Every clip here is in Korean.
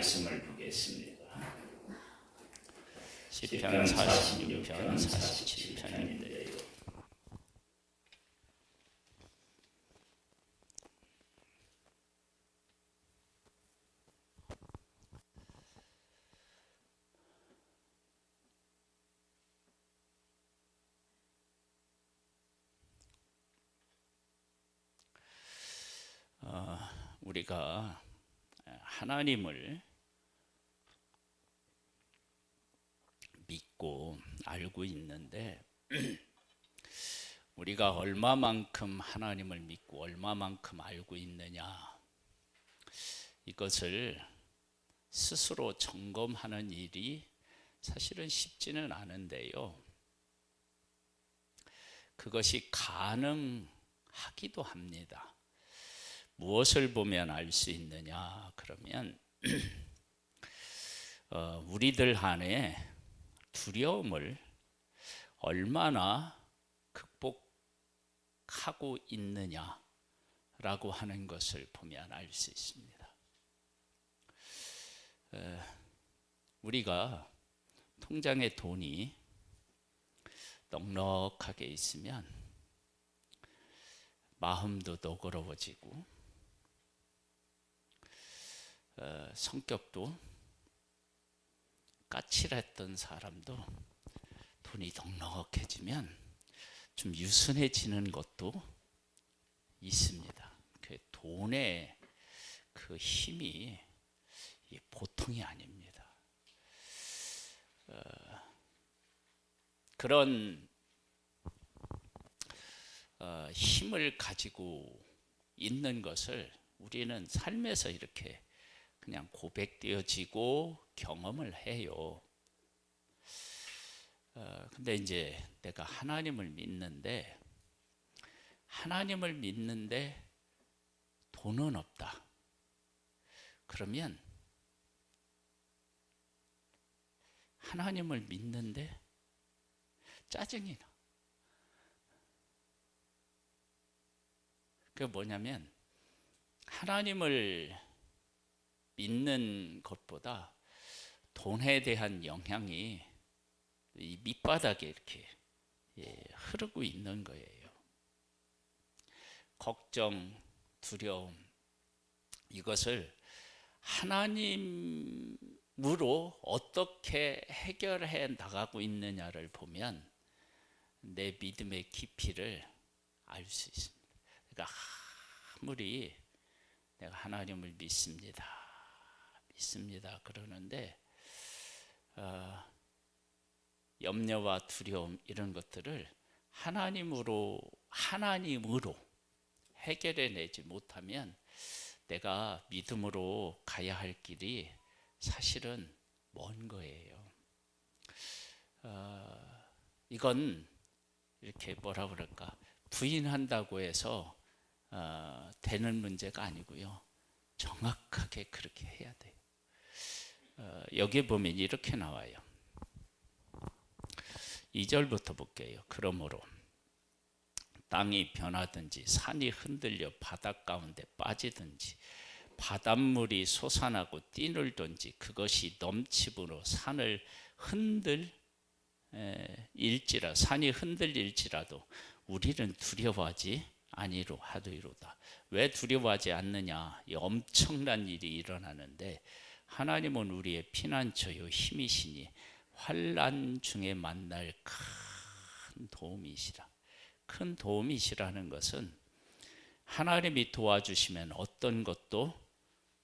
말씀을 보겠습니다. 시편 46편, 47편인데요. 우리가 하나님을 믿고 알고 있는데 우리가 얼마만큼 하나님을 믿고 얼마만큼 알고 있느냐, 이것을 스스로 점검하는 일이 사실은 쉽지는 않은데요, 그것이 가능하기도 합니다. 무엇을 보면 알 수 있느냐 그러면 우리들 안에 두려움을 얼마나 극복하고 있느냐라고 하는 것을 보면 알 수 있습니다. 우리가 통장에 돈이 넉넉하게 있으면 마음도 너그러워지고 성격도 까칠했던 사람도 돈이 넉넉해지면 좀 유순해지는 것도 있습니다. 그 돈의 그 힘이 보통이 아닙니다. 그런 힘을 가지고 있는 것을 우리는 삶에서 이렇게 그냥 고백되어지고 경험을 해요. 근데 이제 내가 하나님을 믿는데 돈은 없다. 그러면 하나님을 믿는데 짜증이 나. 그게 뭐냐면 하나님을 믿는 것보다 돈에 대한 영향이 이 밑바닥에 이렇게 흐르고 있는 거예요. 걱정, 두려움, 이것을 하나님으로 어떻게 해결해 나가고 있느냐를 보면 내 믿음의 깊이를 알 수 있습니다. 그러니까 아무리 내가 하나님을 믿습니다 그러는데 염려와 두려움 이런 것들을 하나님으로 해결해 내지 못하면 내가 믿음으로 가야 할 길이 사실은 먼 거예요. 이건 이렇게 뭐라 그럴까, 부인한다고 해서 되는 문제가 아니고요, 정확하게 그렇게 해야 돼요. 여기에 보면 이렇게 나와요. 2절부터 볼게요. 그러므로 땅이 변하든지 산이 흔들려 바닷 가운데 빠지든지 바닷물이 솟아나고 뛰놀든지 그것이 넘침으로 산이 흔들릴지라도 우리는 두려워하지 아니로 하리로다. 왜 두려워하지 않느냐? 이 엄청난 일이 일어나는데 하나님은 우리의 피난처요 힘이시니 환난 중에 만날 큰 도움이시라. 큰 도움이시라는 것은 하나님이 도와주시면 어떤 것도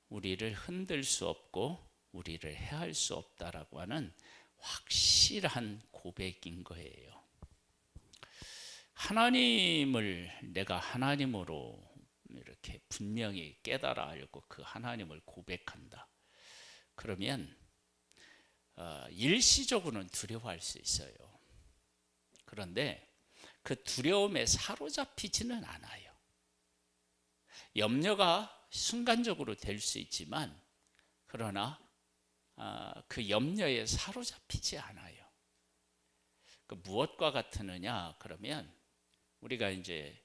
우리를 흔들 수 없고 우리를 해할 수 없다라고 하는 확실한 고백인 거예요. 하나님을 내가 하나님으로 이렇게 분명히 깨달아 알고 그 하나님을 고백한다. 그러면 일시적으로는 두려워할 수 있어요. 그런데 그 두려움에 사로잡히지는 않아요. 염려가 순간적으로 될 수 있지만 그러나 그 염려에 사로잡히지 않아요. 그 무엇과 같으느냐 그러면 우리가 이제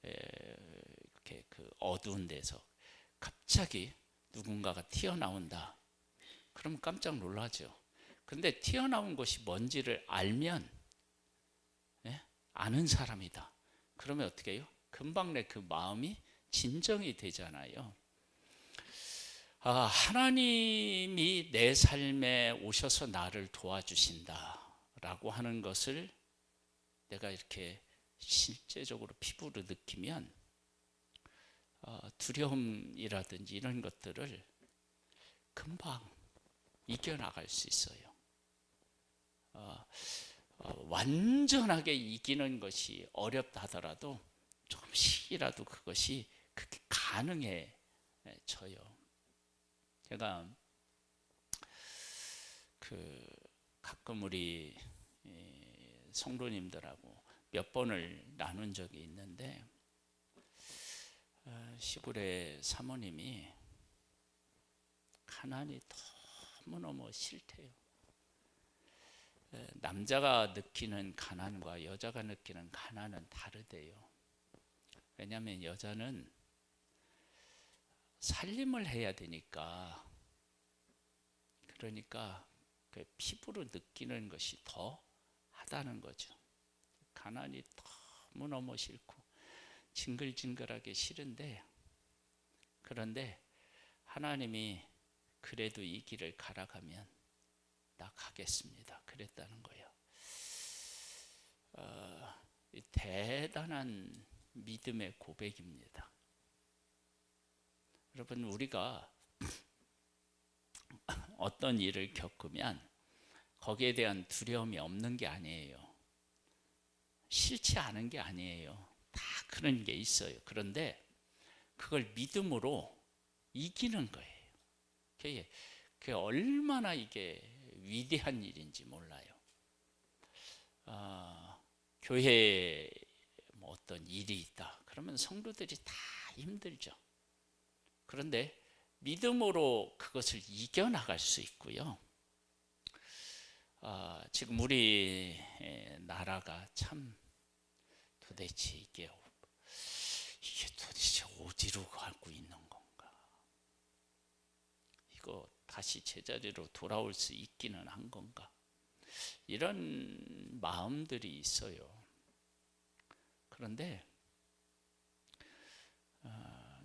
이렇게 그 어두운 데서 갑자기 누군가가 튀어나온다. 그럼 깜짝 놀라죠. 그런데 튀어나온 것이 뭔지를 알면, 예? 아는 사람이다. 그러면 어떻게 해요? 금방 내 그 마음이 진정이 되잖아요. 하나님이 내 삶에 오셔서 나를 도와주신다 라고 하는 것을 내가 이렇게 실제적으로 피부로 느끼면 두려움이라든지 이런 것들을 금방 이겨나갈 수 있어요. 완전하게 이기는 것이 어렵다 하더라도 조금씩이라도 그것이 그렇게 가능해져요. 제가 가끔 우리 성도님들하고 몇 번을 나눈 적이 있는데, 시골의 사모님이 가난이 너무너무 싫대요. 남자가 느끼는 가난과 여자가 느끼는 가난은 다르대요. 왜냐하면 여자는 살림을 해야 되니까, 그러니까 그 피부로 느끼는 것이 더 하다는 거죠. 가난이 너무너무 싫고 징글징글하게 싫은데, 그런데 하나님이 그래도 이 길을 가라가면 나 가겠습니다 그랬다는 거예요. 대단한 믿음의 고백입니다. 여러분, 우리가 어떤 일을 겪으면 거기에 대한 두려움이 없는 게 아니에요. 싫지 않은 게 아니에요. 다 그런 게 있어요. 그런데 그걸 믿음으로 이기는 거예요. 그게 얼마나 이게 위대한 일인지 몰라요. 교회에 뭐 어떤 일이 있다 그러면 성도들이 다 힘들죠. 그런데 믿음으로 그것을 이겨나갈 수 있고요. 지금 우리 나라가 참 도대체 이게 도대체 어디로 가고 있는 건가? 이거 다시 제자리로 돌아올 수 있기는 한 건가? 이런 마음들이 있어요. 그런데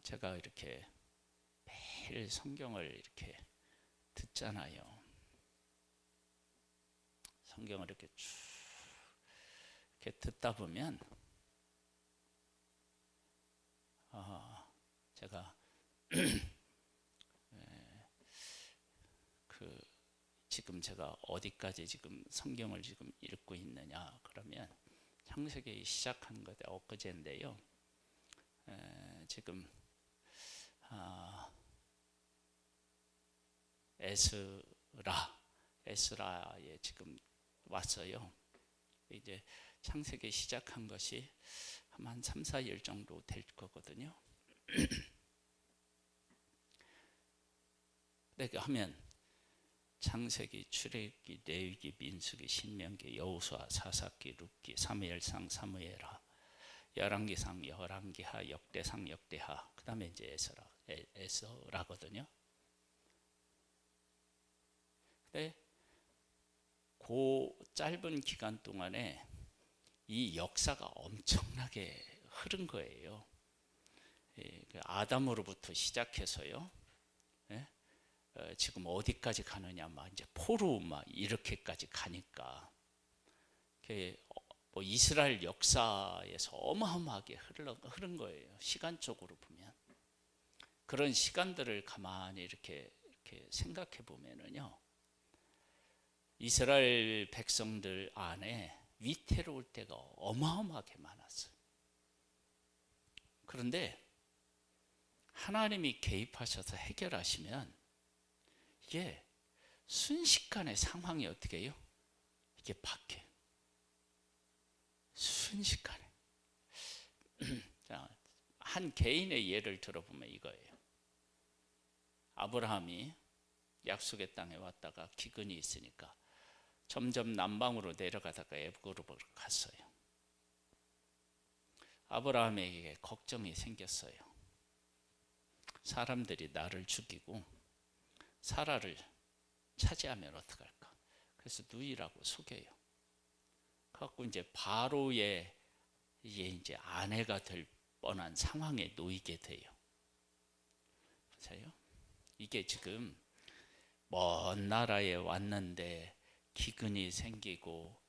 제가 이렇게 매일 성경을 이렇게 듣잖아요. 성경을 이렇게 쭉 이렇게 듣다 보면 제가 지금 제가 어디까지 지금 성경을 지금 읽고 있느냐 그러면 창세기 시작한 것이 엊그제인데요. 지금 에스라에 지금 왔어요. 이제 창세기 시작한 것이 한 3, 4일 정도 될 거거든요. 내가 하면 창세기, 출애굽기, 레위기, 민수기, 신명기, 여호수아, 사사기, 룻기, 사무엘상, 사무엘하, 열왕기상, 열왕기하, 역대상, 역대하, 그 다음에 이제 에스라거든요. 근데 그 짧은 기간 동안에 이 역사가 엄청나게 흐른 거예요. 아담으로부터 시작해서요. 지금 어디까지 가느냐, 막 이제 포로 막 이렇게까지 가니까 뭐 이스라엘 역사에서 어마어마하게 흐른 거예요. 시간적으로 보면 그런 시간들을 가만히 이렇게 생각해 보면은요, 이스라엘 백성들 안에 위태로울 때가 어마어마하게 많았어요. 그런데 하나님이 개입하셔서 해결하시면 이게 순식간에 상황이 어떻게 해요? 이게 바뀌어요. 순식간에. 자, 한 개인의 예를 들어보면 이거예요. 아브라함이 약속의 땅에 왔다가 기근이 있으니까 점점 남방으로 내려가다가 애굽으로 갔어요. 아브라함에게 걱정이 생겼어요. 사람들이 나를 죽이고 사라를 차지하면 어떡할까? 그래서 누이라고 속여요. 그래갖고 이제 바로의 이제 아내가 될 뻔한 상황에 놓이게 돼요. 보세요. 이게 지금 먼 나라에 왔는데 기근이 생기고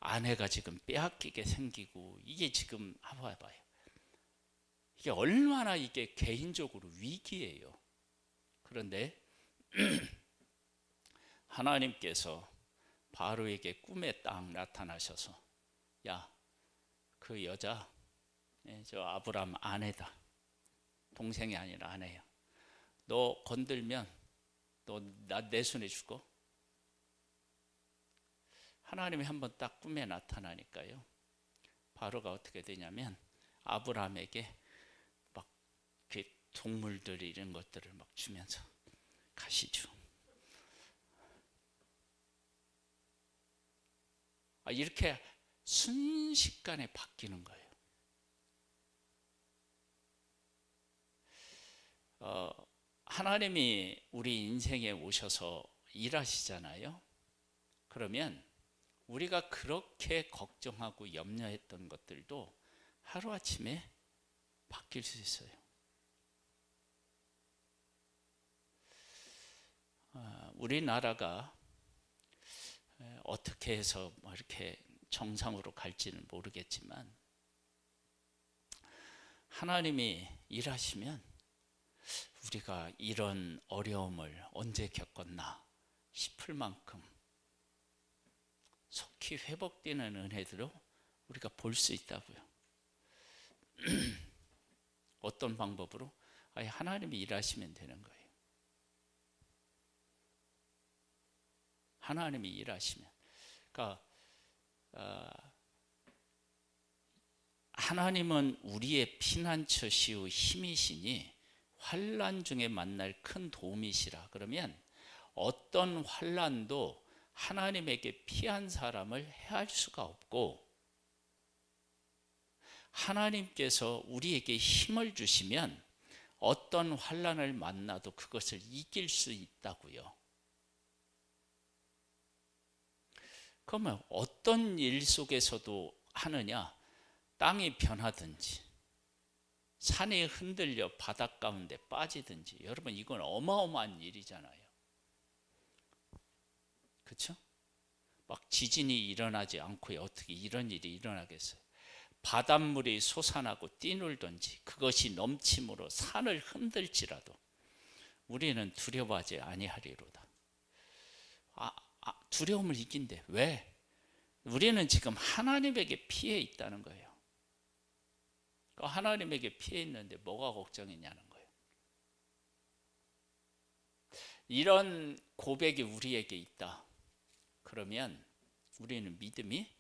아내가 지금 빼앗기게 생기고, 이게 지금 한번 봐요. 이게 얼마나 이게 개인적으로 위기예요. 그런데 하나님께서 바로에게 꿈에 딱 나타나셔서, 야, 그 여자, 저 아브람 아내다. 동생이 아니라 아내야. 너 건들면 너 내 손에 죽어. 하나님이 한번 딱 꿈에 나타나니까요, 바로가 어떻게 되냐면 아브람에게 막 동물들 이런 것들을 막 주면서 가시죠. 이렇게 순식간에 바뀌는 거예요. 하나님이 우리 인생에 오셔서 일하시잖아요. 그러면 우리가 그렇게 걱정하고 염려했던 것들도 하루아침에 바뀔 수 있어요. 우리나라가 어떻게 해서 이렇게 정상으로 갈지는 모르겠지만, 하나님이 일하시면 우리가 이런 어려움을 언제 겪었나 싶을 만큼 속히 회복되는 은혜들을 우리가 볼 수 있다고요. 어떤 방법으로? 하나님이 일하시면 되는 거예요. 하나님이 일하시면. 그러니까 하나님은 우리의 피난처시오 힘이시니 환난 중에 만날 큰 도움이시라. 그러면 어떤 환난도 하나님에게 피한 사람을 해할 수가 없고, 하나님께서 우리에게 힘을 주시면 어떤 환난을 만나도 그것을 이길 수 있다고요. 그러면 어떤 일 속에서도 하느냐? 땅이 변하든지 산이 흔들려 바닷 가운데 빠지든지, 여러분 이건 어마어마한 일이잖아요. 그렇죠? 막 지진이 일어나지 않고 어떻게 이런 일이 일어나겠어요? 바닷물이 솟아나고 뛰놀든지 그것이 넘침으로 산을 흔들지라도 우리는 두려워하지 아니하리로다. 두려움을 이긴대. 왜? 우리는 지금 하나님에게 피해 있다는 거예요. 하나님에게 피해 있는데 뭐가 걱정이냐는 거예요. 이런 고백이 우리에게 있다. 그러면 우리는 믿음이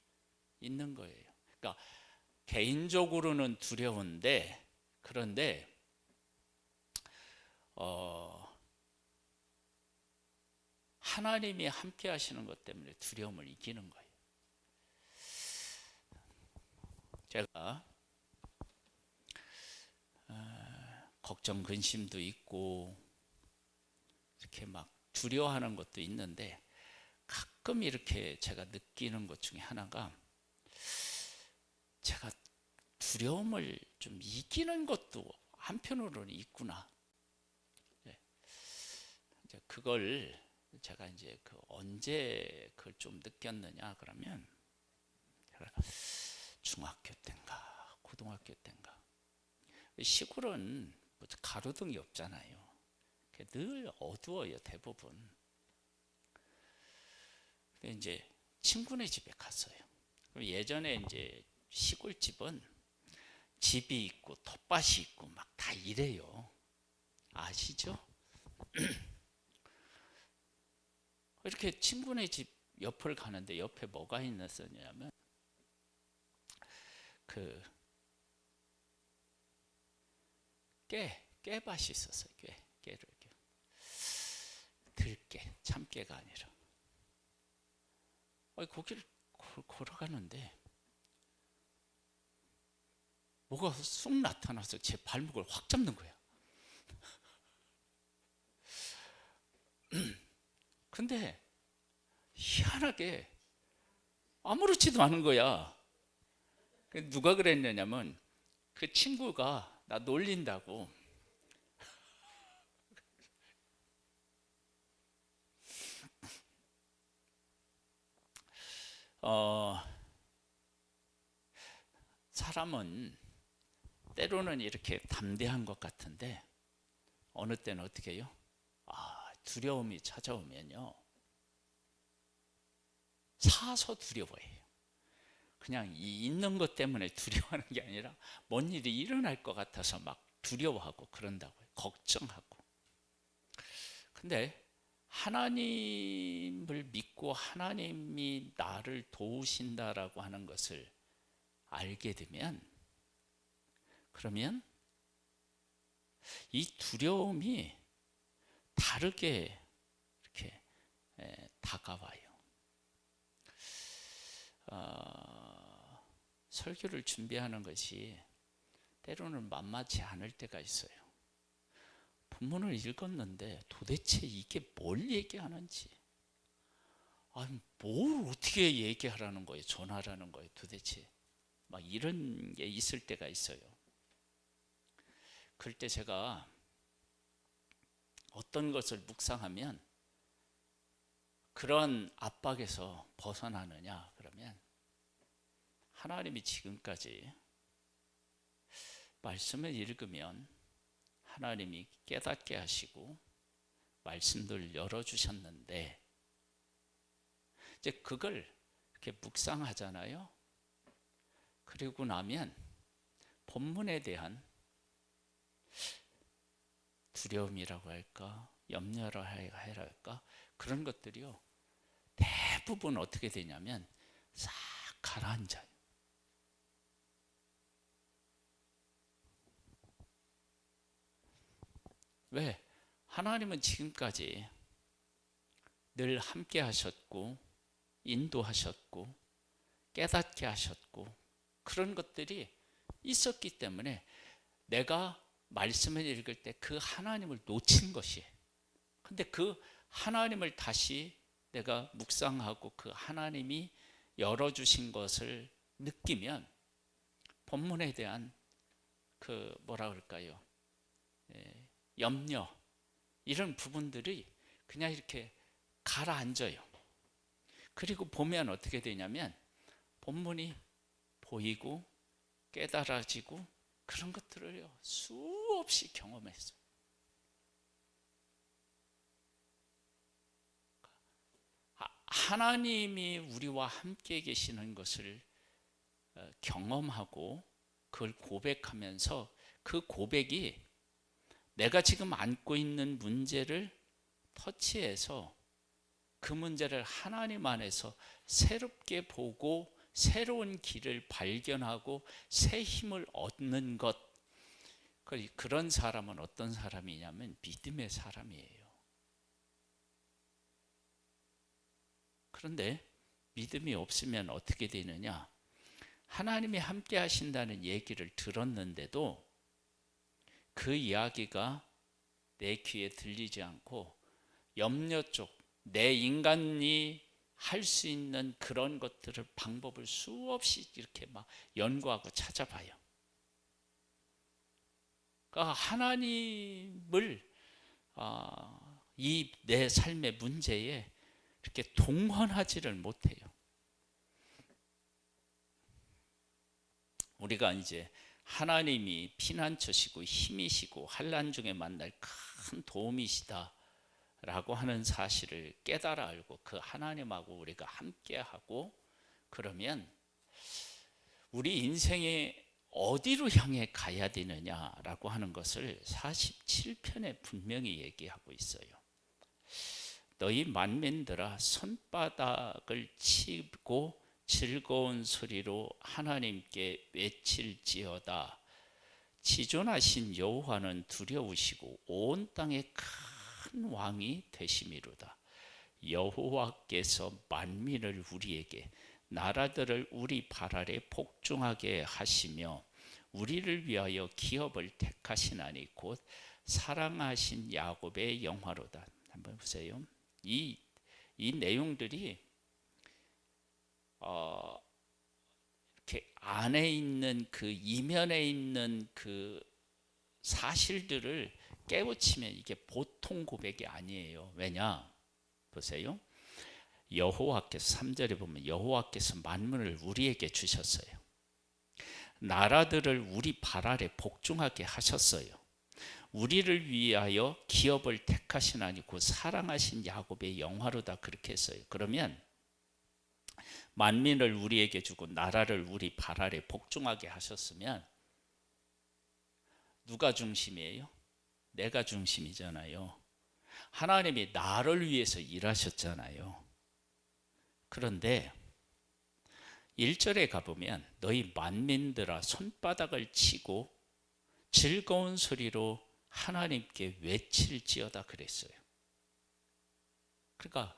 있는 거예요. 그러니까 개인적으로는 두려운데, 그런데 하나님이 함께 하시는 것 때문에 두려움을 이기는 거예요. 제가 걱정 근심도 있고 이렇게 막 두려워하는 것도 있는데, 가끔 이렇게 제가 느끼는 것 중에 하나가, 제가 두려움을 좀 이기는 것도 한편으로는 있구나. 이제 그걸 제가 이제 언제 그걸 좀 느꼈느냐 그러면, 제가 중학교 때인가 고등학교 때인가, 시골은 가로등이 없잖아요. 늘 어두워요 대부분. 근데 이제 친구네 집에 갔어요. 예전에 이제 시골집은 집이 있고 텃밭이 있고 막 다 이래요. 아시죠? 이렇게 친구네 집 옆을 가는데 옆에 뭐가 있었냐면 깨밭이 있었어요. 깨를 이렇게. 들깨, 참깨가 아니라. 거기를 걸어가는데 뭐가 쑥 나타나서 제 발목을 확 잡는 거야. 근데 희한하게 아무렇지도 않은 거야. 누가 그랬냐면 그 친구가 나 놀린다고. 사람은 때로는 이렇게 담대한 것 같은데 어느 때는 어떻게 해요? 두려움이 찾아오면요, 사서 두려워해요. 그냥 이 있는 것 때문에 두려워하는 게 아니라 뭔 일이 일어날 것 같아서 막 두려워하고 그런다고요. 걱정하고. 근데 하나님을 믿고 하나님이 나를 도우신다라고 하는 것을 알게 되면, 그러면 이 두려움이 다르게 이렇게 다가와요. 설교를 준비하는 것이 때로는 만만치 않을 때가 있어요. 본문을 읽었는데 도대체 이게 뭘 얘기하는지, 뭘 어떻게 얘기하라는 거예요, 전하라는 거예요 도대체, 막 이런 게 있을 때가 있어요. 그럴 때 제가 어떤 것을 묵상하면 그런 압박에서 벗어나느냐 그러면, 하나님이 지금까지 말씀을 읽으면 하나님이 깨닫게 하시고 말씀들 열어주셨는데, 이제 그걸 이렇게 묵상하잖아요. 그리고 나면 본문에 대한 두려움이라고 할까, 염려라 할까, 그런 것들이요 대부분 어떻게 되냐면 싹 가라앉아요. 왜? 하나님은 지금까지 늘 함께 하셨고 인도하셨고 깨닫게 하셨고 그런 것들이 있었기 때문에 내가 말씀을 읽을 때 그 하나님을 놓친 것이에요. 근데 그 하나님을 다시 내가 묵상하고 그 하나님이 열어주신 것을 느끼면 본문에 대한 그 뭐라 그럴까요? 염려, 이런 부분들이 그냥 이렇게 가라앉아요. 그리고 보면 어떻게 되냐면 본문이 보이고 깨달아지고 그런 것들을요 수없이 경험했어요. 하나님이 우리와 함께 계시는 것을 경험하고 그걸 고백하면서 그 고백이 내가 지금 안고 있는 문제를 터치해서 그 문제를 하나님 안에서 새롭게 보고 새로운 길을 발견하고 새 힘을 얻는 것, 그런 사람은 어떤 사람이냐면 믿음의 사람이에요. 그런데 믿음이 없으면 어떻게 되느냐? 하나님이 함께 하신다는 얘기를 들었는데도 그 이야기가 내 귀에 들리지 않고 염려 쪽, 내 인간이 할 수 있는 그런 것들을 방법을 수없이 이렇게 막 연구하고 찾아봐요. 그러니까 하나님을 이 내 삶의 문제에 이렇게 동원하지를 못해요. 우리가 이제 하나님이 피난처시고 힘이시고 환난 중에 만날 큰 도움이시다 라고 하는 사실을 깨달아 알고 그 하나님하고 우리가 함께하고 그러면 우리 인생에 어디로 향해 가야 되느냐라고 하는 것을 47편에 분명히 얘기하고 있어요. 너희 만민들아 손바닥을 치고 즐거운 소리로 하나님께 외칠지어다. 지존하신 여호와는 두려우시고 온 땅의 큰 왕이 되심이로다. 여호와께서 만민을 우리에게 나라들을 우리 발 아래 복종하게 하시며 우리를 위하여 기업을 택하시나니 곧 사랑하신 야곱의 영화로다. 한번 보세요. 이 이 내용들이 이렇게 안에 있는 그 이면에 있는 그 사실들을 깨우치면 이게 보통 고백이 아니에요. 왜냐? 보세요. 여호와께서 3절에 보면 여호와께서 만물을 우리에게 주셨어요. 나라들을 우리 발 아래 복종하게 하셨어요. 우리를 위하여 기업을 택하시나니 곧 사랑하신 야곱의 영화로다 그렇게 했어요. 그러면 만민을 우리에게 주고 나라를 우리 발 아래 복종하게 하셨으면 누가 중심이에요? 내가 중심이잖아요. 하나님이 나를 위해서 일하셨잖아요. 그런데 1절에 가보면 너희 만민들아 손바닥을 치고 즐거운 소리로 하나님께 외칠지어다 그랬어요. 그러니까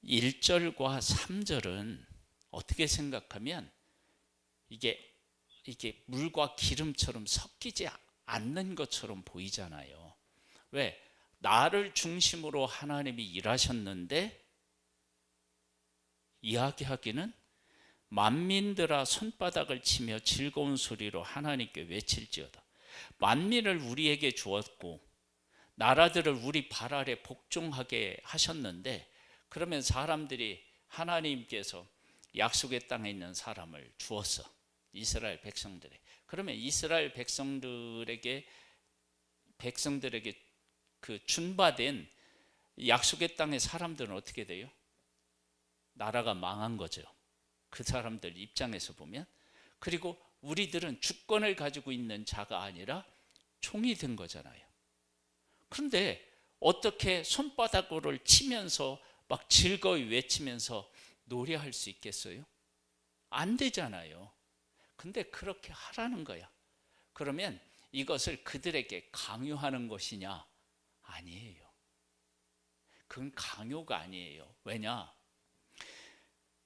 1절과 3절은 어떻게 생각하면 이게 물과 기름처럼 섞이지 않는 것처럼 보이잖아요. 왜? 나를 중심으로 하나님이 일하셨는데 이야기하기는 만민들아 손바닥을 치며 즐거운 소리로 하나님께 외칠지어다. 만민을 우리에게 주었고 나라들을 우리 발 아래 복종하게 하셨는데 그러면 사람들이 하나님께서 약속의 땅에 있는 사람을 주었어. 이스라엘 백성들에. 그러면 이스라엘 백성들에게 그 준바된 약속의 땅의 사람들은 어떻게 돼요? 나라가 망한 거죠. 그 사람들 입장에서 보면. 그리고 우리들은 주권을 가지고 있는 자가 아니라 종이 된 거잖아요. 그런데 어떻게 손바닥으로 치면서 막 즐거이 외치면서 노래할 수 있겠어요? 안 되잖아요. 근데 그렇게 하라는 거야. 그러면 이것을 그들에게 강요하는 것이냐? 아니에요. 그건 강요가 아니에요. 왜냐?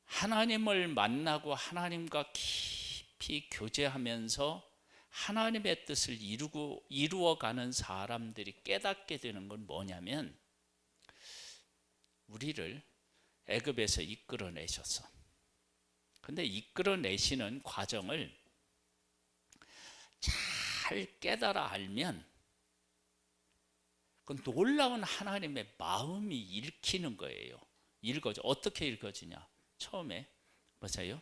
하나님을 만나고 하나님과 깊이 교제하면서 하나님의 뜻을 이루어가는 사람들이 깨닫게 되는 건 뭐냐면 우리를 애굽에서 이끌어내셨어. 근데 이끌어내시는 과정을 잘 깨달아 알면 그 놀라운 하나님의 마음이 읽히는 거예요. 어떻게 읽어지냐? 처음에 보세요.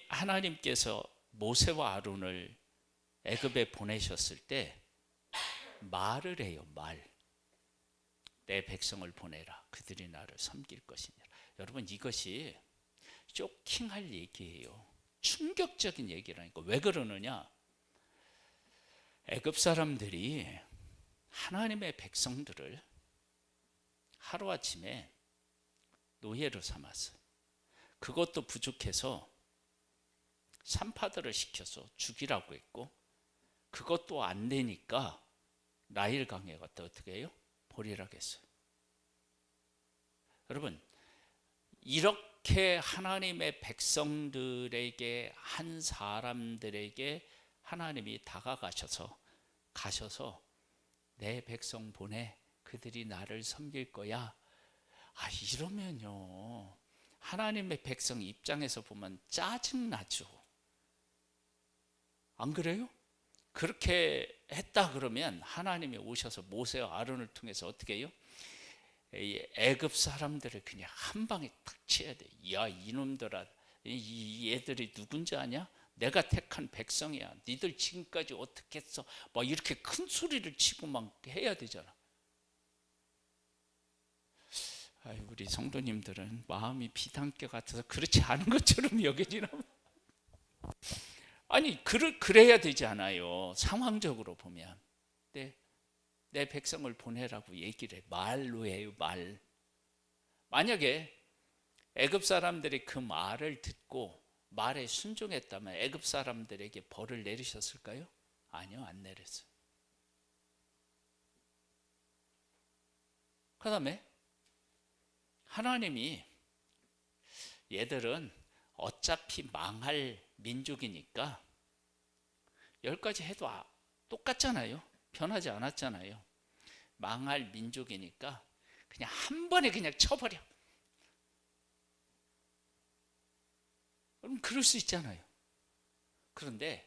하나님께서 모세와 아론을 애굽에 보내셨을 때 말을 해요. 내 백성을 보내라. 그들이 나를 섬길 것이니라. 여러분 이것이 쇼킹할 얘기예요. 충격적인 얘기라니까. 왜 그러느냐? 애굽 사람들이 하나님의 백성들을 하루아침에 노예로 삼았어요. 그것도 부족해서 산파들을 시켜서 죽이라고 했고 그것도 안 되니까 나일강에 갔다 어떻게 해요? 버리라고 했어요. 여러분 이렇게 하나님의 백성들에게 한 사람들에게 하나님이 다가가셔서 내 백성 보내 그들이 나를 섬길 거야. 이러면요 하나님의 백성 입장에서 보면 짜증나죠. 안 그래요? 그렇게 했다 그러면 하나님이 오셔서 모세와 아론을 통해서 어떻게 해요? 애굽 사람들을 그냥 한 방에 탁 쳐야 돼. 야 이놈들아, 이 얘들이 누군지 아냐? 내가 택한 백성이야. 니들 지금까지 어떻게 했어? 막 이렇게 큰 소리를 치고 막 해야 되잖아. 우리 성도님들은 마음이 비단결 같아서 그렇지 않은 것처럼 여겨지나? 아니 그래야 되지 않아요. 상황적으로 보면. 내 백성을 보내라고 얘기를 해. 말로 해요. 말. 만약에 애굽 사람들이 그 말을 듣고 말에 순종했다면 애굽 사람들에게 벌을 내리셨을까요? 아니요, 안 내렸어요. 그 다음에 하나님이 얘들은 어차피 망할 민족이니까 10가지 해도 똑같잖아요. 변하지 않았잖아요. 망할 민족이니까 그냥 한 번에 그냥 쳐버려. 그럼 그럴 수 있잖아요. 그런데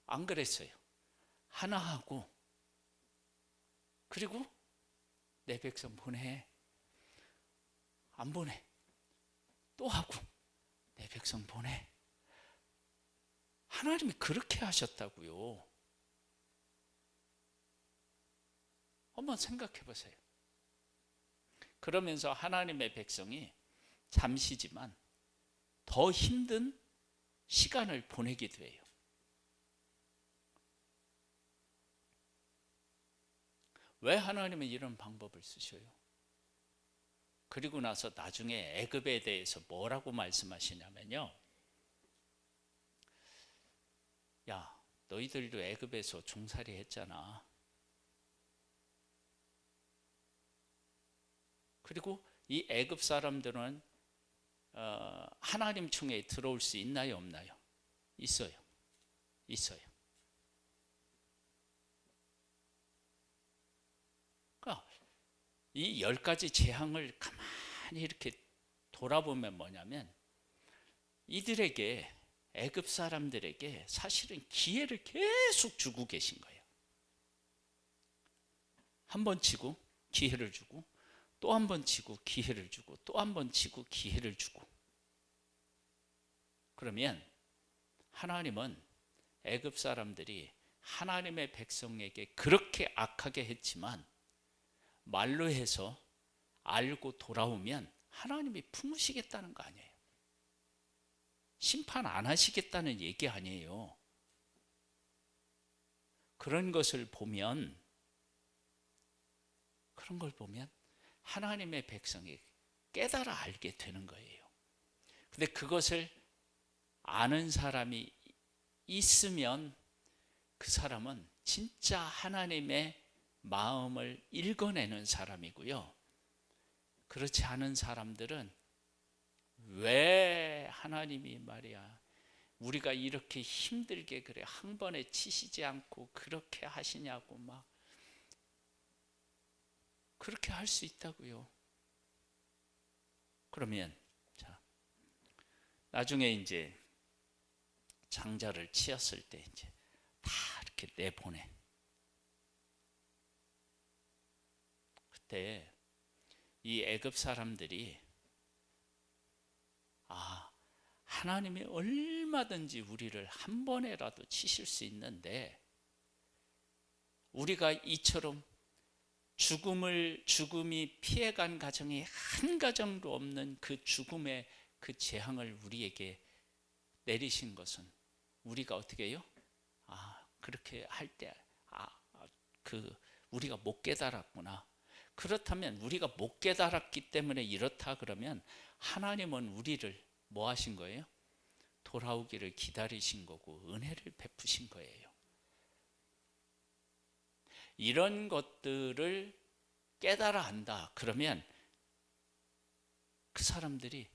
안 그랬어요. 하나 하고 그리고 내 백성 보내. 안 보내. 또 하고 내 백성 보내. 하나님이 그렇게 하셨다고요. 한번 생각해 보세요. 그러면서 하나님의 백성이 잠시지만 더 힘든 시간을 보내기도 해요. 왜 하나님은 이런 방법을 쓰셔요? 그리고 나서 나중에 애굽에 대해서 뭐라고 말씀하시냐면요. 야, 너희들도 애굽에서 종살이 했잖아. 그리고 이 애굽 사람들은 하나님 총회에 들어올 수 있나요, 없나요? 있어요. 있어요. 그러니까 이 10가지 재앙을 가만히 이렇게 돌아보면 뭐냐면 이들에게, 애굽 사람들에게 사실은 기회를 계속 주고 계신 거예요. 한 번 치고 기회를 주고 또 한 번 치고 기회를 주고 또 한 번 치고 기회를 주고. 그러면 하나님은 애굽 사람들이 하나님의 백성에게 그렇게 악하게 했지만 말로 해서 알고 돌아오면 하나님이 품으시겠다는 거 아니에요. 심판 안 하시겠다는 얘기 아니에요. 그런 것을 보면, 그런 걸 보면 하나님의 백성이 깨달아 알게 되는 거예요. 근데 그것을 아는 사람이 있으면 그 사람은 진짜 하나님의 마음을 읽어내는 사람이고요. 그렇지 않은 사람들은 왜 하나님이 말이야 우리가 이렇게 힘들게 그래 한 번에 치시지 않고 그렇게 하시냐고 막 그렇게 할 수 있다고요. 그러면 자 나중에 이제 장자를 치었을 때 이제 다 이렇게 내보내. 그때 이 애굽 사람들이 하나님이 얼마든지 우리를 한 번에라도 치실 수 있는데 우리가 이처럼 죽음이 피해간 가정이 한 가정도 없는 그 죽음의 그 재앙을 우리에게 내리신 것은 우리가 어떻게 해요? 그렇게 할 때 우리가 못 깨달았구나. 그렇다면 우리가 못 깨달았기 때문에 이렇다 그러면 하나님은 우리를 뭐 하신 거예요? 돌아오기를 기다리신 거고 은혜를 베푸신 거예요. 이런 것들을 깨달아 안다. 그러면 그 사람들이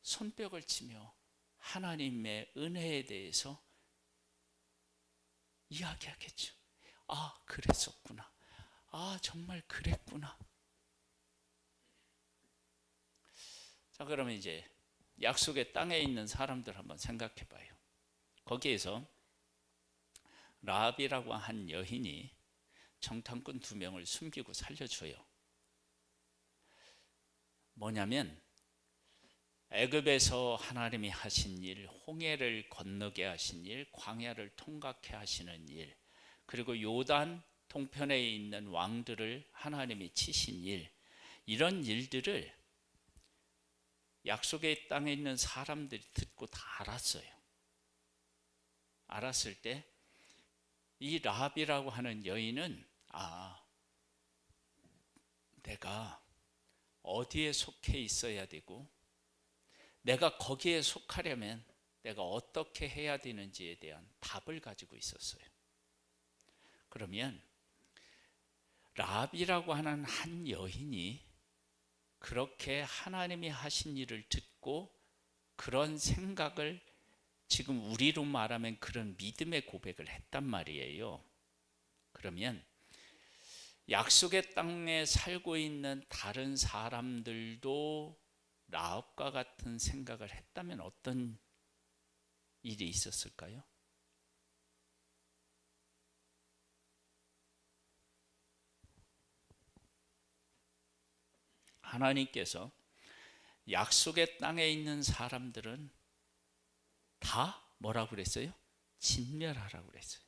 손뼉을 치며 하나님의 은혜에 대해서 이야기하겠죠. 그랬었구나. 정말 그랬구나. 자, 그러면 이제 약속의 땅에 있는 사람들 한번 생각해 봐요. 거기에서 라합이라고 한 여인이 정탐꾼 2명을 숨기고 살려줘요. 뭐냐면 애굽에서 하나님이 하신 일, 홍해를 건너게 하신 일, 광야를 통과케 하시는 일, 그리고 요단 동편에 있는 왕들을 하나님이 치신 일, 이런 일들을 약속의 땅에 있는 사람들이 듣고 다 알았어요. 알았을 때 이 라합이라고 하는 여인은 내가 어디에 속해 있어야 되고 내가 거기에 속하려면 내가 어떻게 해야 되는지에 대한 답을 가지고 있었어요. 그러면 라합이라고 하는 한 여인이 그렇게 하나님이 하신 일을 듣고 그런 생각을 지금 우리로 말하면 그런 믿음의 고백을 했단 말이에요. 그러면 약속의 땅에 살고 있는 다른 사람들도 라합과 같은 생각을 했다면 어떤 일이 있었을까요? 하나님께서 약속의 땅에 있는 사람들은 다 뭐라고 그랬어요? 진멸하라고 그랬어요.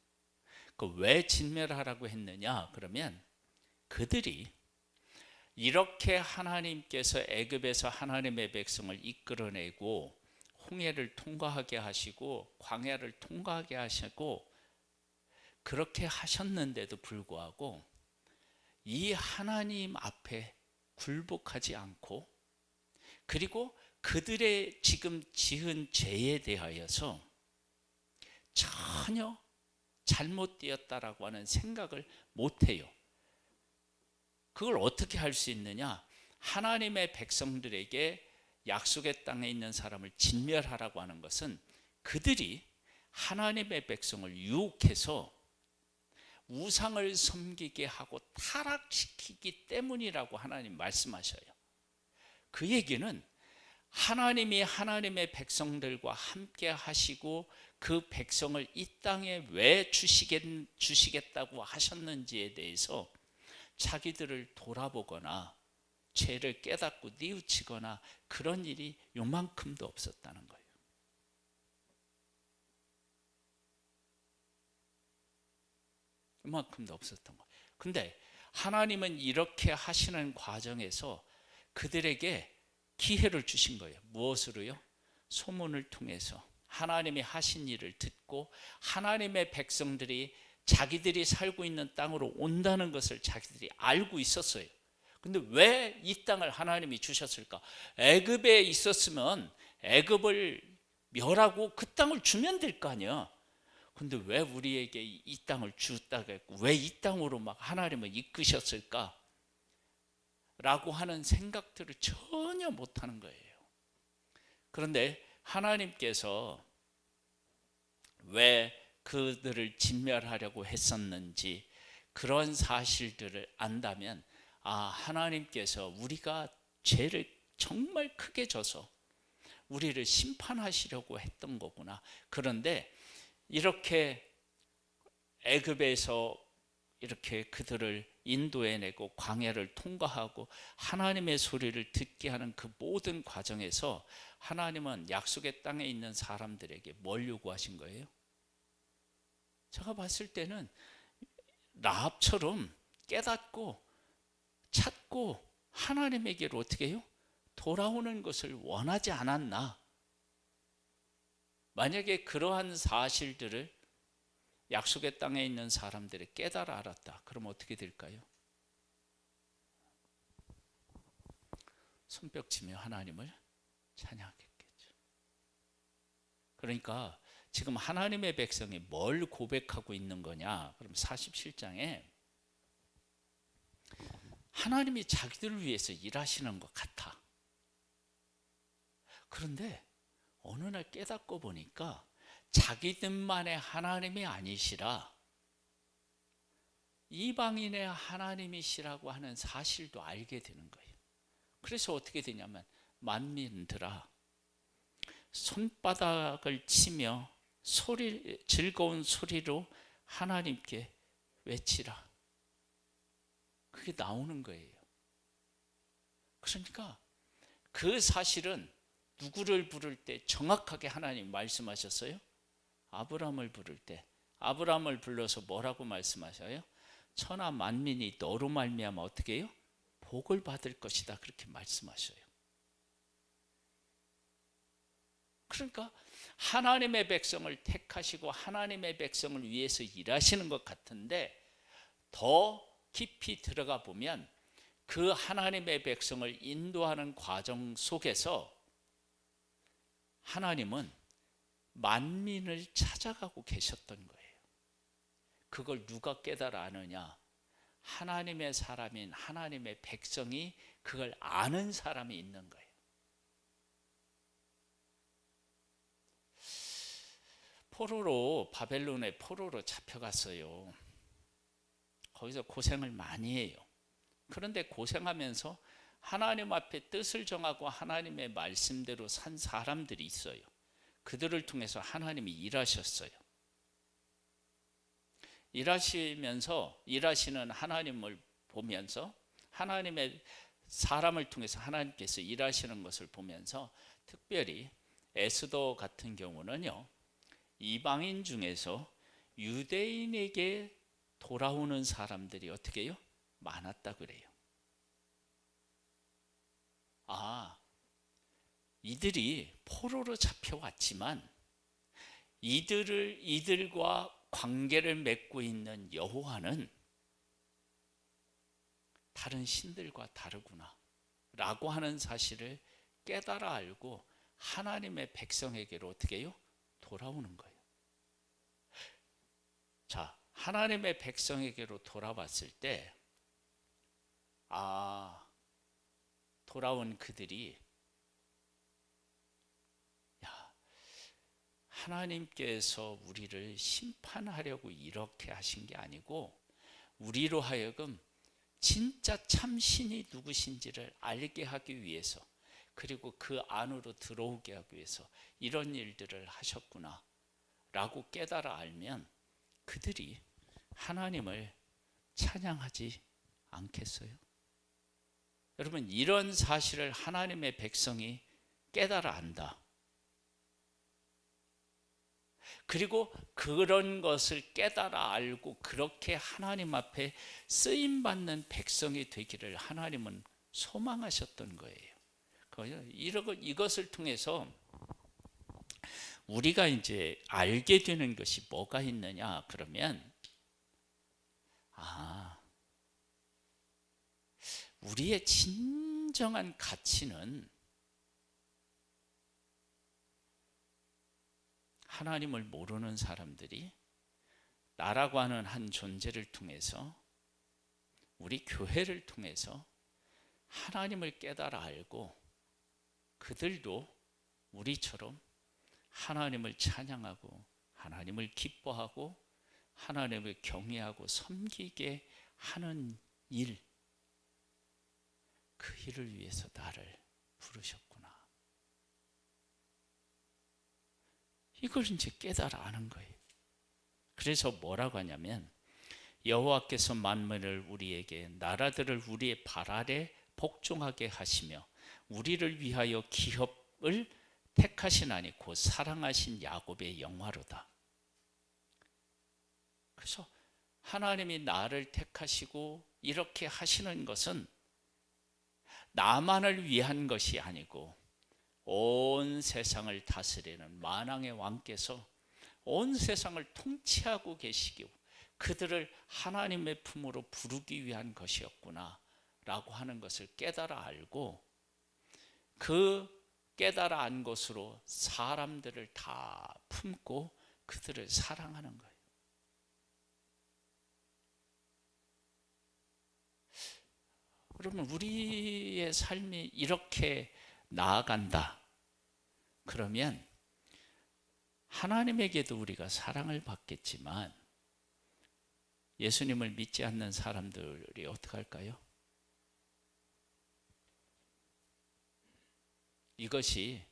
왜 진멸하라고 했느냐? 그러면 그들이 이렇게 하나님께서 애굽에서 하나님의 백성을 이끌어내고 홍해를 통과하게 하시고 광야를 통과하게 하시고 그렇게 하셨는데도 불구하고 이 하나님 앞에 굴복하지 않고, 그리고 그들의 지금 지은 죄에 대하여서 전혀 잘못되었다라고 하는 생각을 못해요. 그걸 어떻게 할 수 있느냐? 하나님의 백성들에게 약속의 땅에 있는 사람을 진멸하라고 하는 것은 그들이 하나님의 백성을 유혹해서 우상을 섬기게 하고 타락시키기 때문이라고 하나님 말씀하셔요. 그 얘기는 하나님이 하나님의 백성들과 함께 하시고 그 백성을 이 땅에 왜 주시겠다고 하셨는지에 대해서 자기들을 돌아보거나 죄를 깨닫고 뉘우치거나 그런 일이 요만큼도 없었다는 거예요. 요만큼도 없었던 거예요. 근데 하나님은 이렇게 하시는 과정에서 그들에게 기회를 주신 거예요. 무엇으로요? 소문을 통해서 하나님이 하신 일을 듣고 하나님의 백성들이 자기들이 살고 있는 땅으로 온다는 것을 자기들이 알고 있었어요. 근데 왜 이 땅을 하나님이 주셨을까? 애굽에 있었으면 애굽을 멸하고 그 땅을 주면 될 거 아니야. 근데 왜 우리에게 이 땅을 주었다고 했고 왜 이 땅으로 막 하나님을 이끄셨을까? 라고 하는 생각들을 전혀 못하는 거예요. 그런데 하나님께서 왜 그들을 진멸하려고 했었는지 그런 사실들을 안다면 하나님께서 우리가 죄를 정말 크게 져서 우리를 심판하시려고 했던 거구나. 그런데 이렇게 애굽에서 이렇게 그들을 인도해내고 광야를 통과하고 하나님의 소리를 듣게 하는 그 모든 과정에서 하나님은 약속의 땅에 있는 사람들에게 뭘 요구하신 거예요? 제가 봤을 때는 라합처럼 깨닫고 찾고 하나님에게로 어떻게 해요? 돌아오는 것을 원하지 않았나? 만약에 그러한 사실들을 약속의 땅에 있는 사람들이 깨달아 알았다. 그럼 어떻게 될까요? 손뼉치며 하나님을 찬양했겠죠. 그러니까 지금 하나님의 백성이 뭘 고백하고 있는 거냐? 그럼 47장에 하나님이 자기들을 위해서 일하시는 것 같아. 그런데 어느 날 깨닫고 보니까 자기들만의 하나님이 아니시라 이방인의 하나님이시라고 하는 사실도 알게 되는 거예요. 그래서 어떻게 되냐면 만민들아 손바닥을 치며 즐거운 소리로 하나님께 외치라. 그게 나오는 거예요. 그러니까 그 사실은 누구를 부를 때 정확하게 하나님 말씀하셨어요? 아브라함을 부를 때 아브라함을 불러서 뭐라고 말씀하셔요? 천하 만민이 너로 말미암아 어떻게 해요? 복을 받을 것이다. 그렇게 말씀하셔요. 그러니까 하나님의 백성을 택하시고 하나님의 백성을 위해서 일하시는 것 같은데 더 깊이 들어가 보면 그 하나님의 백성을 인도하는 과정 속에서 하나님은 만민을 찾아가고 계셨던 거예요. 그걸 누가 깨달아 아느냐? 하나님의 사람인 하나님의 백성이 그걸 아는 사람이 있는 거예요. 포로로 바벨론의 포로로 잡혀갔어요. 거기서 고생을 많이 해요. 그런데 고생하면서 하나님 앞에 뜻을 정하고 하나님의 말씀대로 산 사람들이 있어요. 그들을 통해서 하나님이 일하셨어요. 일하시면서 일하시는 하나님을 보면서 하나님의 사람을 통해서 하나님께서 일하시는 것을 보면서 특별히 에스더 같은 경우는요, 이방인 중에서 유대인에게 돌아오는 사람들이 어떻게 해요? 많았다 그래요. 이들이 포로로 잡혀왔지만 이들과 관계를 맺고 있는 여호와는 다른 신들과 다르구나 라고 하는 사실을 깨달아 알고 하나님의 백성에게로 어떻게 해요? 돌아오는 거예요. 자, 하나님의 백성에게로 돌아왔을 때 돌아온 그들이 하나님께서 우리를 심판하려고 이렇게 하신 게 아니고 우리로 하여금 진짜 참신이 누구신지를 알게 하기 위해서, 그리고 그 안으로 들어오게 하기 위해서 이런 일들을 하셨구나 라고 깨달아 알면 그들이 하나님을 찬양하지 않겠어요? 여러분, 이런 사실을 하나님의 백성이 깨달아 안다. 그리고 그런 것을 깨달아 알고 그렇게 하나님 앞에 쓰임받는 백성이 되기를 하나님은 소망하셨던 거예요. 이것을 통해서 우리가 이제 알게 되는 것이 뭐가 있느냐 그러면 우리의 진정한 가치는 하나님을 모르는 사람들이 나라고 하는 한 존재를 통해서, 우리 교회를 통해서 하나님을 깨달아 알고 그들도 우리처럼 하나님을 찬양하고 하나님을 기뻐하고 하나님을 경외하고 섬기게 하는 일, 그 일을 위해서 나를 부르셨구나. 이걸 이제 깨달아 아는 거예요. 그래서 뭐라고 하냐면 여호와께서 만민을 우리에게, 나라들을 우리의 발 아래 복종하게 하시며 우리를 위하여 기업을 택하시나니 곧 사랑하신 야곱의 영화로다. 그래서 하나님이 나를 택하시고 이렇게 하시는 것은 나만을 위한 것이 아니고 온 세상을 다스리는 만왕의 왕께서 온 세상을 통치하고 계시고 그들을 하나님의 품으로 부르기 위한 것이었구나 라고 하는 것을 깨달아 알고 그 깨달아 안 것으로 사람들을 다 품고 그들을 사랑하는 거예요. 그러면 우리의 삶이 이렇게 나아간다 그러면 하나님에게도 우리가 사랑을 받겠지만 예수님을 믿지 않는 사람들이 어떻게 할까요? 이것이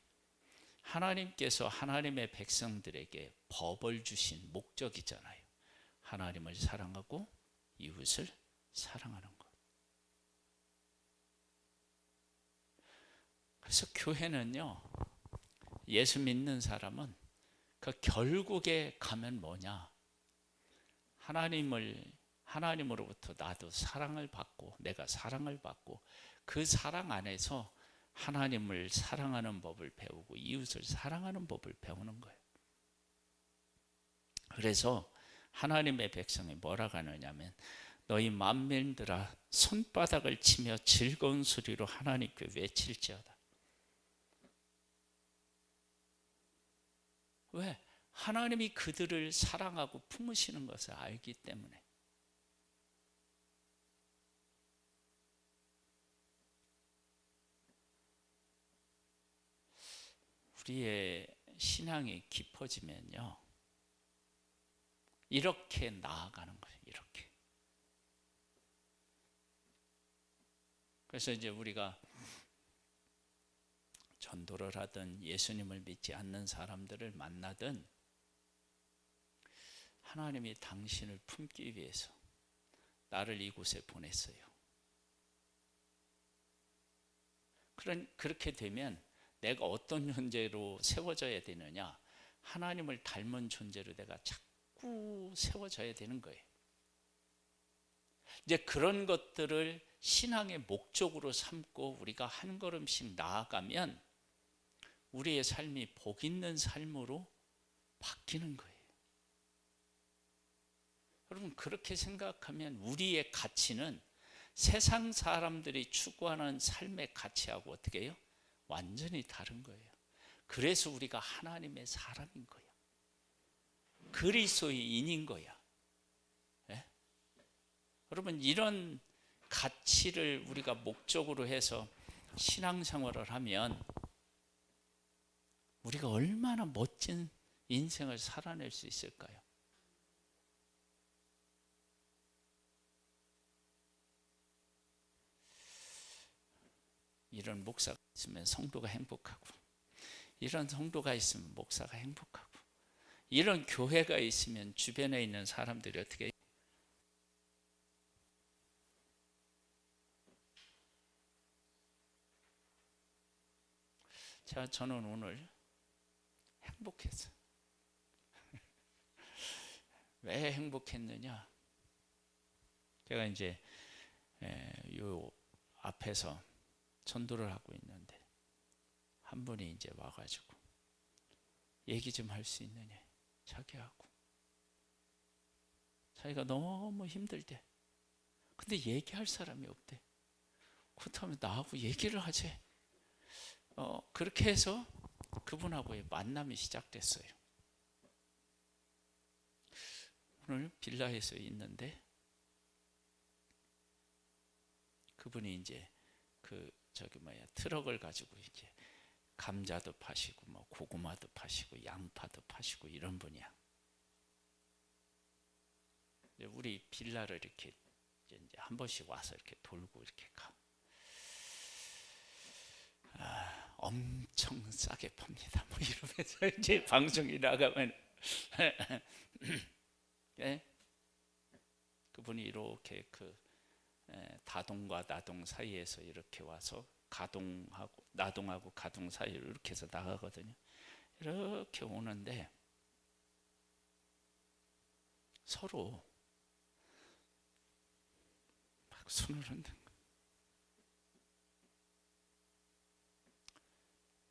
하나님께서 하나님의 백성들에게 법을 주신 목적이잖아요. 하나님을 사랑하고 이웃을 사랑하는 것. 그래서 교회는요, 예수 믿는 사람은 그 결국에 가면 뭐냐? 하나님으로부터 나도 사랑을 받고 내가 사랑을 받고 그 사랑 안에서 하나님을 사랑하는 법을 배우고 이웃을 사랑하는 법을 배우는 거예요. 그래서 하나님의 백성이 뭐라고 하느냐면 너희 만민들아 손바닥을 치며 즐거운 소리로 하나님께 외칠지어다. 왜? 하나님이 그들을 사랑하고 품으시는 것을 알기 때문에. 우리의 신앙이 깊어지면요, 이렇게 나아가는 거예요. 이렇게 그래서 이제 우리가 전도를 하든 예수님을 믿지 않는 사람들을 만나든 하나님이 당신을 품기 위해서 나를 이곳에 보냈어요. 그렇게 되면 내가 어떤 존재로 세워져야 되느냐? 하나님을 닮은 존재로 내가 자꾸 세워져야 되는 거예요. 이제 그런 것들을 신앙의 목적으로 삼고 우리가 한 걸음씩 나아가면 우리의 삶이 복 있는 삶으로 바뀌는 거예요. 여러분, 그렇게 생각하면 우리의 가치는 세상 사람들이 추구하는 삶의 가치하고 어떻게 해요? 완전히 다른 거예요. 그래서 우리가 하나님의 사람인 거야. 그리스도인인 거야. 네? 여러분, 이런 가치를 우리가 목적으로 해서 신앙생활을 하면 우리가 얼마나 멋진 인생을 살아낼 수 있을까요? 이런 목사가 있으면 성도가 행복하고, 이런 성도가 있으면 목사가 행복하고, 이런 교회가 있으면 주변에 있는 사람들이 어떻게 해요? 저는 오늘 행복했어요. 왜 행복했느냐? 제가 이제 요 앞에서 전도를 하고 있는데 한 분이 이제 와가지고 얘기 좀 할 수 있느냐, 자기하고. 자기가 너무 힘들대. 근데 얘기할 사람이 없대. 그렇다면 나하고 얘기를 하지. 그렇게 해서 그분하고의 만남이 시작됐어요. 오늘 빌라에서 있는데 그분이 이제 트럭을 가지고 이제 감자도 파시고 뭐 고구마도 파시고 양파도 파시고 이런 분이야. 우리 빌라를 이렇게 이제 한 번씩 와서 이렇게 돌고 이렇게 가. 엄청 싸게 팝니다. 뭐 이러면서 이제 방송이 나가면 네? 그분이 이렇게 다동과 나동 사이에서 이렇게 와서 나동하고 가동 사이로 이렇게 해서 나가거든요. 이렇게 오는데 서로 막 손을 흔든 거예요.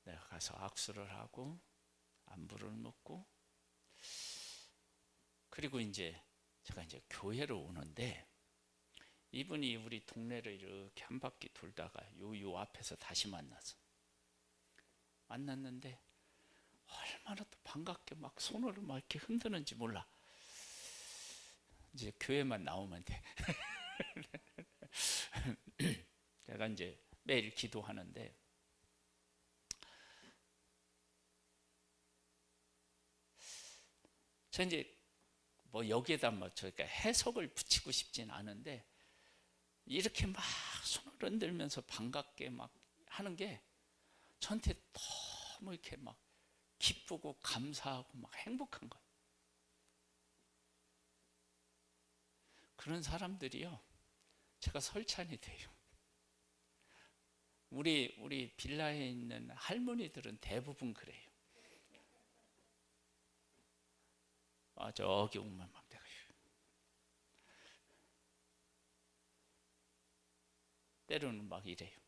내가 가서 악수를 하고 안부를 묻고, 그리고 이제 제가 이제 교회를 오는데 이분이 우리 동네를 이렇게 한 바퀴 돌다가 요 앞에서 다시 만났는데 얼마나 또 반갑게 막 손을 막 이렇게 흔드는지 몰라. 이제 교회만 나오면 돼. 제가 이제 매일 기도하는데 저 이제 뭐 여기에다 뭐 저희가 해석을 붙이고 싶진 않은데 이렇게 막 손을 흔들면서 반갑게 막 하는 게 저한테 너무 이렇게 막 기쁘고 감사하고 막 행복한 거예요. 그런 사람들이요, 제가 설찬이 돼요. 우리 빌라에 있는 할머니들은 대부분 그래요. 저기 오면 막 내가 때로는 막 이래요.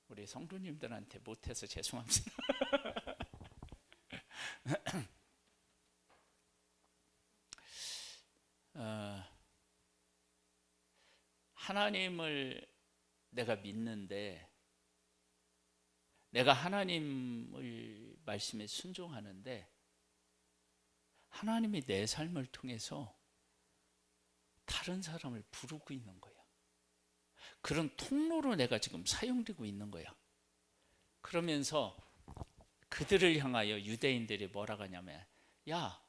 우리 성도님들한테 못해서 죄송합니다. 하나님을 내가 믿는데, 내가 하나님을 말씀에 순종하는데 하나님이 내 삶을 통해서 다른 사람을 부르고 있는 거야. 그런 통로로 내가 지금 사용되고 있는 거야. 그러면서 그들을 향하여 유대인들이 뭐라고 하냐면, 야,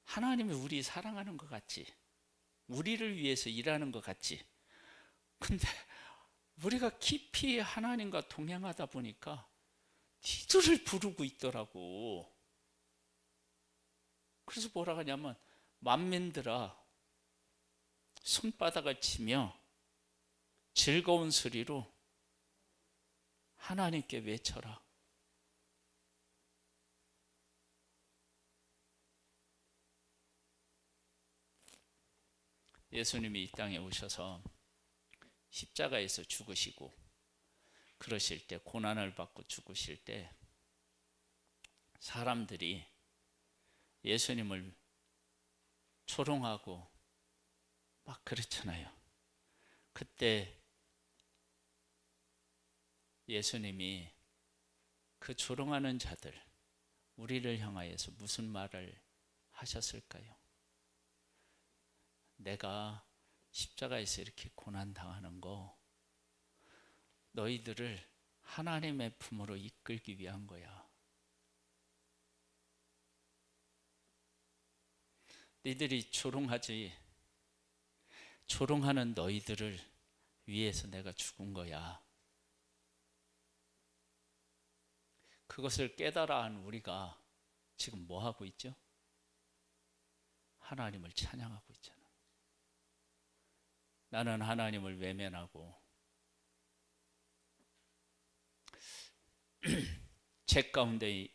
하나님이 우리 사랑하는 것 같지? 우리를 위해서 일하는 것 같지? 근데 우리가 깊이 하나님과 동행하다 보니까 니들을 부르고 있더라고. 그래서 뭐라 하냐면 만민들아 손바닥을 치며 즐거운 소리로 하나님께 외쳐라. 예수님이 이 땅에 오셔서 십자가에서 죽으시고 그러실 때, 고난을 받고 죽으실 때 사람들이 예수님을 조롱하고 막 그렇잖아요. 그때 예수님이 그 조롱하는 자들, 우리를 향하여서 무슨 말을 하셨을까요? 내가 십자가에서 이렇게 고난당하는 거 너희들을 하나님의 품으로 이끌기 위한 거야. 너희들이 조롱하는 너희들을 위해서 내가 죽은 거야. 그것을 깨달아 한 우리가 지금 뭐 하고 있죠? 하나님을 찬양하고 있잖아. 나는 하나님을 외면하고 죄 가운데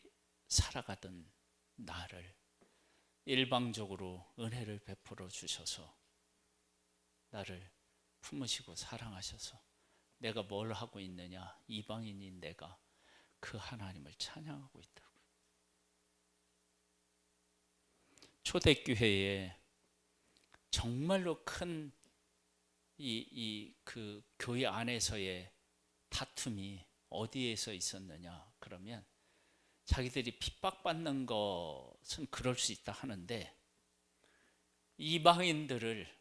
살아가던 나를 일방적으로 은혜를 베풀어 주셔서 나를 품으시고 사랑하셔서 내가 뭘 하고 있느냐? 이방인인 내가 그 하나님을 찬양하고 있다고. 초대교회에 정말로 큰 그 교회 안에서의 다툼이 어디에서 있었느냐? 그러면 자기들이 핍박받는 것은 그럴 수 있다 하는데 이방인들을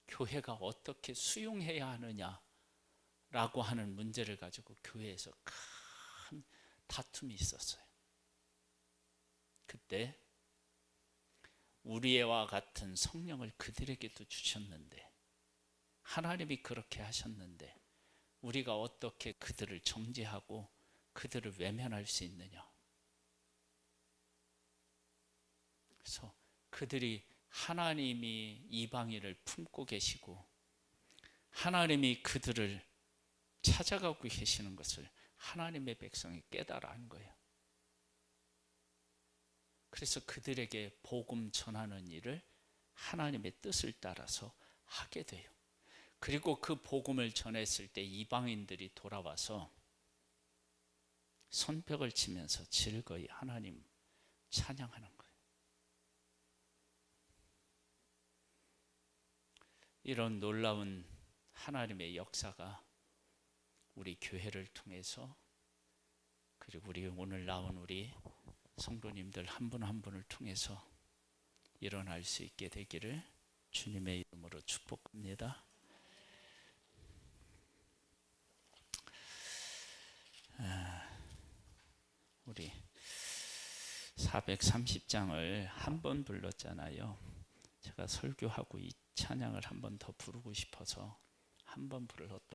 교회가 어떻게 수용해야 하느냐라고 하는 문제를 가지고 교회에서 큰 다툼이 있었어요. 그때 우리와 같은 성령을 그들에게도 주셨는데, 하나님이 그렇게 하셨는데 우리가 어떻게 그들을 정죄하고 그들을 외면할 수 있느냐? 그래서 그들이 하나님이 이방인을 품고 계시고 하나님이 그들을 찾아가고 계시는 것을 하나님의 백성이 깨달아 한 거예요. 그래서 그들에게 복음 전하는 일을 하나님의 뜻을 따라서 하게 돼요. 그리고 그 복음을 전했을 때 이방인들이 돌아와서 손뼉을 치면서 즐거이 하나님 찬양하는 거예요. 이런 놀라운 하나님의 역사가 우리 교회를 통해서, 그리고 우리 오늘 나온 우리 성도님들 한 분 한 분을 통해서 일어날 수 있게 되기를 주님의 이름으로 축복합니다. 우리 430장을 한 번 불렀잖아요. 제가 설교하고 이 찬양을 한 번 더 부르고 싶어서 한 번 불렀던